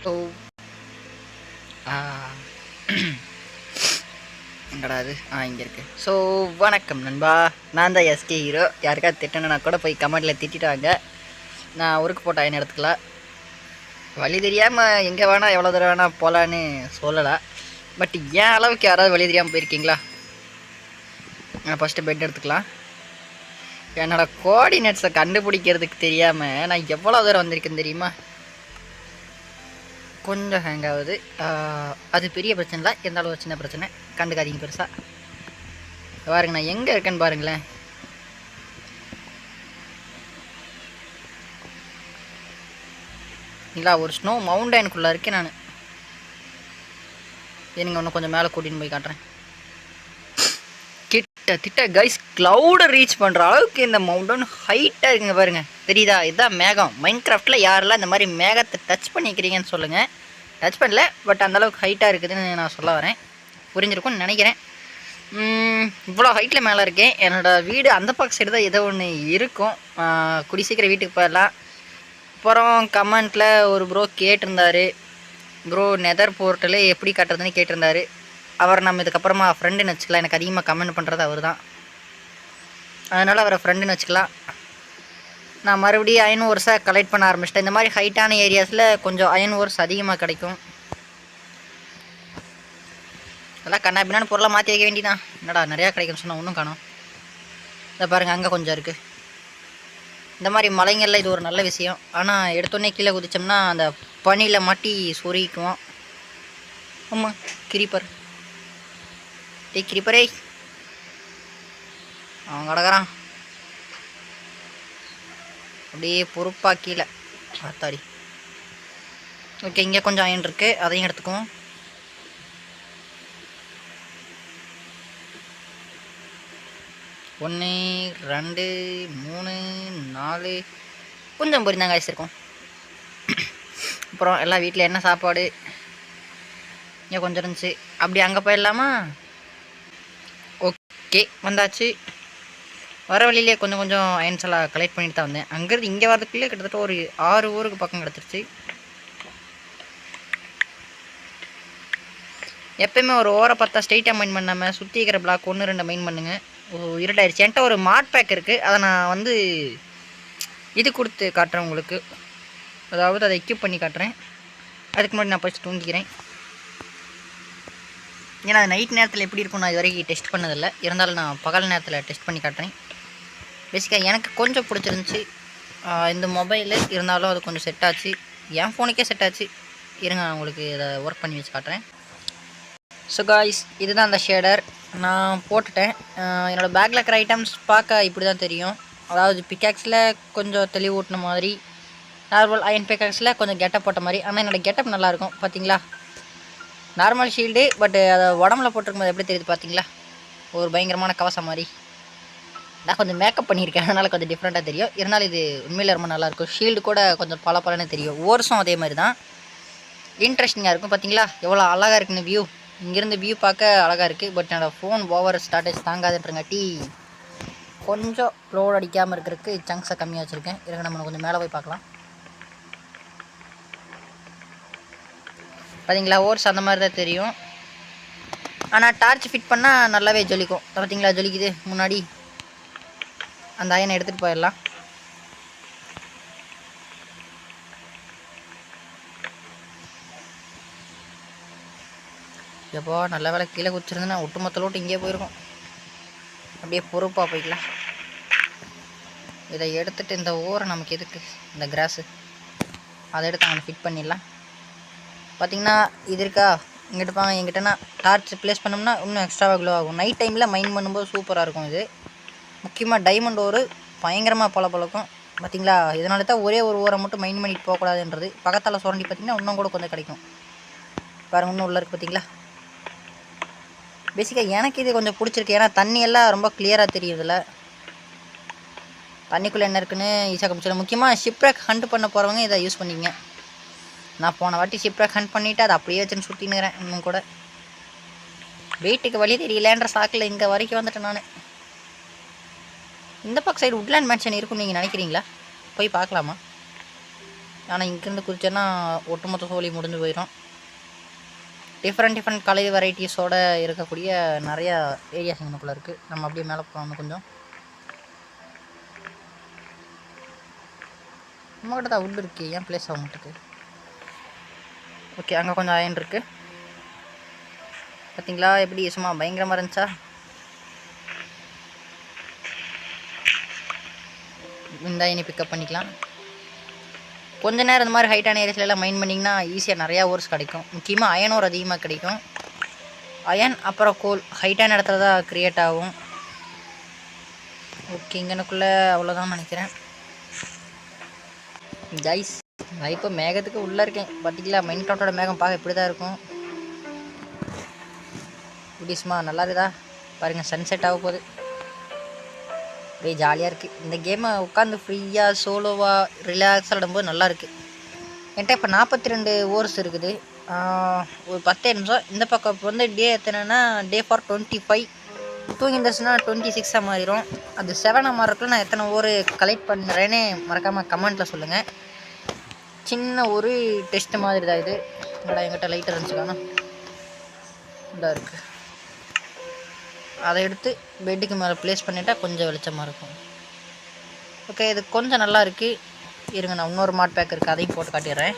So எங்கடா அது இங்கே இருக்குது. ஸோ வணக்கம் நண்பா, நான் தான் எஸ்கே ஹீரோ. யாருக்காவது திட்டணுன்னா கூட போய் கமெண்டில் திட்டாங்க. நான் ஊருக்கு போட்ட என்ன எடுத்துக்கலாம். வழி தெரியாமல் எங்கே வேணால் எவ்வளோ தூரம் வேணால் போகலான்னு சொல்லலை. பட் ஏன் அளவுக்கு யாராவது வழி தெரியாமல் போயிருக்கீங்களா? நான் ஃபஸ்ட்டு பெட் எடுத்துக்கலாம். என்னோடய கோஆர்டினேட்ஸை கண்டுபிடிக்கிறதுக்கு தெரியாமல் நான் எவ்வளோ தூரம் வந்திருக்கேன்னு தெரியுமா? கொஞ்சம் ஹேங் ஆகுது. அது பெரிய பிரச்சனை இல்லை, இருந்தாலும் ஒரு சின்ன பிரச்சனை, கண்டுக்காதீங்க பெருசாக. பாருங்க நான் எங்கே இருக்கேன்னு பாருங்களேன். இல்லை, ஒரு ஸ்னோ மவுண்டனுக்குள்ளே இருக்கேன் நான். எனக்கு இன்னும் கொஞ்சம் மேலே கூட்டின்னு போய் காட்டுறேன். கிட்ட கைஸ் க்ளவுடை ரீச் பண்ணுற அளவுக்கு இந்த மவுண்டன் ஹைட்டாக இருக்குங்க பாருங்கள். தெரியுதா? இதுதான் மேகம். மைன்கிராஃப்டில் யாரெல்லாம் இந்த மாதிரி மேகத்தை டச் பண்ணிக்கிறீங்கன்னு சொல்லுங்கள். டச் பண்ணல, பட் அந்தளவுக்கு ஹைட்டாக இருக்குதுன்னு நான் சொல்ல வரேன். புரிஞ்சிருக்கும்னு நினைக்கிறேன். இவ்வளோ ஹைட்டில் மேலே இருக்கேன். என்னோடய வீடு அந்த பக்கம் சைடு தான் ஏதோ ஒன்று இருக்கும். குடி சீக்கிரம் வீட்டுக்கு போயிடலாம். அப்புறம் கமெண்ட்டில் ஒரு ப்ரோ கேட்டிருந்தார், ப்ரோ நெதர் போர்ட்டலு எப்படி கட்டுறதுன்னு கேட்டிருந்தார். அவர் நம்ம இதுக்கப்புறமா ஃப்ரெண்டுன்னு வச்சுக்கலாம். எனக்கு அதிகமாக கமெண்ட் பண்ணுறது அவர் தான், அதனால் அவரை ஃப்ரெண்டுன்னு வச்சுக்கலாம். நான் மறுபடியும் அயன் ஓர்ஸை கலெக்ட் பண்ண ஆரம்பிச்சிட்டேன். இந்த மாதிரி ஹைட்டான ஏரியாஸில் கொஞ்சம் அயன் ஓர்ஸ் அதிகமாக கிடைக்கும். அதெல்லாம் கண்ணா பின்னான்னு பொருளை மாற்றி வைக்க வேண்டியதான். என்னடா நிறையா கிடைக்கும்னு சொன்னால் ஒன்றும் காணும். இதை பாருங்கள், அங்கே கொஞ்சம் இருக்குது. இந்த மாதிரி மலைங்களில் இது ஒரு நல்ல விஷயம். ஆனால் எடுத்தோடனே கீழே குதித்தோம்னா அந்த பனியில் மாட்டி சொருகிக்குவோம். ஆமாம், கிரிப்பர். கிரிப்பரே அவன் கிடக்குறான் அப்படியே பொறுப்பாக கீழே. ஆத்தாடி. ஓகே, இங்கே கொஞ்சம் அயன் இருக்குது, அதையும் எடுத்துக்குவோம். ஒன்று 2 3 4 கொஞ்சம் பொரிந்தாங்க வச்சுருக்கோம். அப்புறம் எல்லாம் வீட்டில் என்ன சாப்பாடு? இங்கே கொஞ்சம் இருந்துச்சு, அப்படி அங்கே போயிடலாமா? ஓகே, வந்தாச்சு. வர வழியிலே கொஞ்சம் கொஞ்சம் அயன்ஸ் எல்லாம் கலெக்ட் பண்ணிட்டு தான் வந்தேன். அங்கேருந்து இங்கே வரதுக்குள்ளே கிட்டத்தட்ட ஒரு 6 ஊருக்கு பக்கம் கிடச்சிருச்சு. எப்போயுமே ஒரு ஓரை பார்த்தா ஸ்ட்ரெயிட்டாக மைன் பண்ணாமல் சுற்றி இருக்கிற பிளாக் 1 2 மைன் பண்ணுங்கள். இருட்டாயிருச்சு. என்கிட்ட ஒரு மாட் பேக் இருக்குது, அதை நான் இது கொடுத்து காட்டுறேன் உங்களுக்கு. அதாவது அதை எக்யூப் பண்ணி காட்டுறேன். அதுக்கு முன்னாடி நான் ஃபஸ்ட்டு தூங்கிக்கிறேன். ஏன்னா அது நைட் நேரத்தில் எப்படி இருக்கும் நான் இது வரைக்கும் டெஸ்ட் பண்ணதில்லை. இருந்தாலும் நான் பகல் நேரத்தில் டெஸ்ட் பண்ணி காட்டுறேன். பேசிக்காக எனக்கு கொஞ்சம் பிடிச்சிருந்துச்சி இந்த மொபைலு. இருந்தாலும் அது கொஞ்சம் செட் ஆச்சு, என் ஃபோனுக்கே செட் ஆச்சு. இருங்க நான் உங்களுக்கு இதை ஒர்க் பண்ணி வச்சு காட்டுறேன். ஸோ காய்ஸ், இதுதான் அந்த ஷேடர் நான் போட்டுட்டேன். என்னோடய பேக்கில் இருக்கிற ஐட்டம்ஸ் பார்க்க இப்படி தான் தெரியும். அதாவது பிக்காக்ஸில் கொஞ்சம் தெளிவு ஊட்டின மாதிரி, நார்மல் அயன் பிக்காக்ஸில் கொஞ்சம் கெட்டப் போட்ட மாதிரி. ஆனால் என்னோடய கெட்டப் நல்லாயிருக்கும் பார்த்தீங்களா? நார்மல் ஷீல்டு, பட் அதை உடம்புல போட்டிருக்கும்போது எப்படி தெரியுது பார்த்தீங்களா? ஒரு பயங்கரமான கவசம் மாதிரி. நான் கொஞ்சம் மேக்கப் பண்ணியிருக்கேன், அதனால் கொஞ்சம் டிஃப்ரெண்ட்டாக தெரியும். இருந்தாலும் இது உண்மையில் ரொம்ப நல்லாயிருக்கும். ஷீல்டு கூட கொஞ்சம் பலன்னு தெரியும். ஓர்ஸும் அதே மாதிரி தான் இன்ட்ரெஸ்டிங்காக இருக்கும். பார்த்தீங்களா எவ்வளோ அழகாக இருக்குன்னு வியூ? இங்கேருந்து வியூ பார்க்க அழகாக இருக்குது. பட் என்னோடய ஃபோன் ஓவர் ஸ்டார்டேஜ் தாங்காதுன்றங்காட்டி கொஞ்சம் லோட் அடிக்காமல் இருக்கிறதுக்கு சங்க்ஸை கம்மியாக வச்சுருக்கேன். இருங்க நம்ம கொஞ்சம் மேலே போய் பார்க்கலாம். பார்த்தீங்களா, ஓர்ஸ் அந்த மாதிரி தான் தெரியும். ஆனால் டார்ச் ஃபிட் பண்ணால் நல்லாவே ஜொலிக்கும். பார்த்தீங்களா, ஜொலிக்குது முன்னாடி. அந்த அயனை எடுத்துகிட்டு போயிடலாம். எப்போ நல்ல வேலை கீழே குச்சிருந்தேன்னா ஒட்டுமொத்த லோட்டு இங்கே போயிருக்கும். அப்படியே பொறுப்பாக போய்க்கலாம். இதை எடுத்துகிட்டு இந்த ஓரை நமக்கு எதுக்கு, இந்த கிராஸு அதை எடுத்து அவனை ஃபிட் பண்ணிடலாம். பார்த்திங்கன்னா இது இருக்கா, இங்கிட்ட பாங்க. எங்கிட்டனா டார்ச் ப்ளேஸ் பண்ணோம்னா இன்னும் எக்ஸ்ட்ராவாக க்ளோ ஆகும். நைட் டைமில் மைன் பண்ணும்போது சூப்பராக இருக்கும். இது முக்கியமாக டைமண்ட் ஓரு பயங்கரமாக பழக்கம். பார்த்திங்களா, இதனால தான் ஒரே ஒரு ஓரை மட்டும் மைன் பண்ணிட்டு போகக்கூடாதுன்றது. பக்கத்தால் சுரண்டி பார்த்திங்கன்னா இன்னும் கூட கொஞ்சம் கிடைக்கும். பாருங்கள், இன்னும் உள்ளே இருக்குது பார்த்தீங்களா? பேசிக்காக எனக்கு இது கொஞ்சம் பிடிச்சிருக்கு. ஏன்னா தண்ணியெல்லாம் ரொம்ப கிளியராக தெரியுதுல்ல. தண்ணிக்குள்ளே என்ன இருக்குன்னு ஈஸியாக கமிச்சிடலாம். முக்கியமாக ஷிப்ரேக் ஹண்ட் பண்ண போகிறவங்க இதை யூஸ் பண்ணிங்க. நான் போன வாட்டி ஷிப்ரேக் ஹண்ட் பண்ணிவிட்டு அதை அப்படியே வச்சுன்னு சுற்றினுக்கிறேன். இன்னும் கூட வெயிட்டுக்கு வழி தெரியலன்ற சாக்கில் இங்கே வரைக்கும் வந்துட்டேன் நான். இந்த பக்கம் சைடு உட்லேண்ட் மேன்ஷன் இருக்குன்னு நீங்கள் நினைக்கிறீங்களா? போய் பார்க்கலாமா? ஆனால் இங்கேருந்து குதிச்சேன்னா ஒட்டுமொத்த சோழி முடிஞ்சு போயிடும். டிஃப்ரெண்ட் கலர் வெரைட்டிஸோடு இருக்கக்கூடிய நிறையா ஏரியாஸ் எங்களுக்குள்ளே இருக்குது. நம்ம அப்படியே மேலே போகணும் கொஞ்சம். நம்மகிட்ட தான் உள்ள இருக்குது, ஏன் பிளேஸ் ஆக மாட்டேது? ஓகே, அங்கே கொஞ்சம் அயன் இருக்குது பார்த்தீங்களா? எப்படி சும்மா பயங்கரமாக இருந்துச்சா? இந்த அயனை பிக்கப் பண்ணிக்கலாம். கொஞ்ச நேரம் இந்த மாதிரி ஹைட்டான ஏரியாஸ்லாம் மைண்ட் பண்ணிங்கன்னா ஈஸியாக நிறையா ஓர்ஸ் கிடைக்கும். முக்கியமாக அயன் ஓர் அதிகமாக கிடைக்கும். அயன் அப்புறம் கோல் ஹைட்டான இடத்துல தான் க்ரியேட் ஆகும். ஓகே, இங்கனுக்குள்ளே அவ்வளோதான் நினைக்கிறேன். கைஸ், நான் இப்போ மேகத்துக்கு உள்ளே இருக்கேன். பார்த்தீங்களா? மைன்கிராஃப்டோட மேகம் பார்க்க இப்படி தான் இருக்கும். இப்படிஸ்மா நல்லா இருக்குதா பாருங்கள். சன்செட் ஆக போகுது. அப்படியே ஜாலியாக இருக்குது. இந்த கேமை உட்காந்து ஃப்ரீயாக சோலோவாக ரிலாக்ஸாக விடும்போது நல்லாயிருக்கு. என்கிட்ட இப்போ 42 ஓவர்ஸ் இருக்குது. ஒரு 10 நிமிஷம். இந்த பக்கம் இப்போ வந்து டே எத்தனைன்னா டே ஃபார் 25. தூங்கிருந்துச்சுன்னா 26 மாறிடும். அது 7 மாறக்குள்ள நான் எத்தனை ஓவர் கலெக்ட் பண்ணுறேன்னு மறக்காமல் கமெண்ட்டில் சொல்லுங்கள். சின்ன ஒரு டெஸ்ட் மாதிரி தான் இது. எங்கிட்ட லைட்டர் இருந்துச்சுக்கானா இதாக இருக்குது. அதை எடுத்து பெட்டுக்கு மேலே ப்ளேஸ் பண்ணிவிட்டால் கொஞ்சம் வெளிச்சமாக இருக்கும். ஓகே, இது கொஞ்சம் நல்லா இருக்குது. இருங்க, நான் இன்னொரு மாட் பேக் இருக்குது, அதையும் போட்டு காட்டிடுறேன்.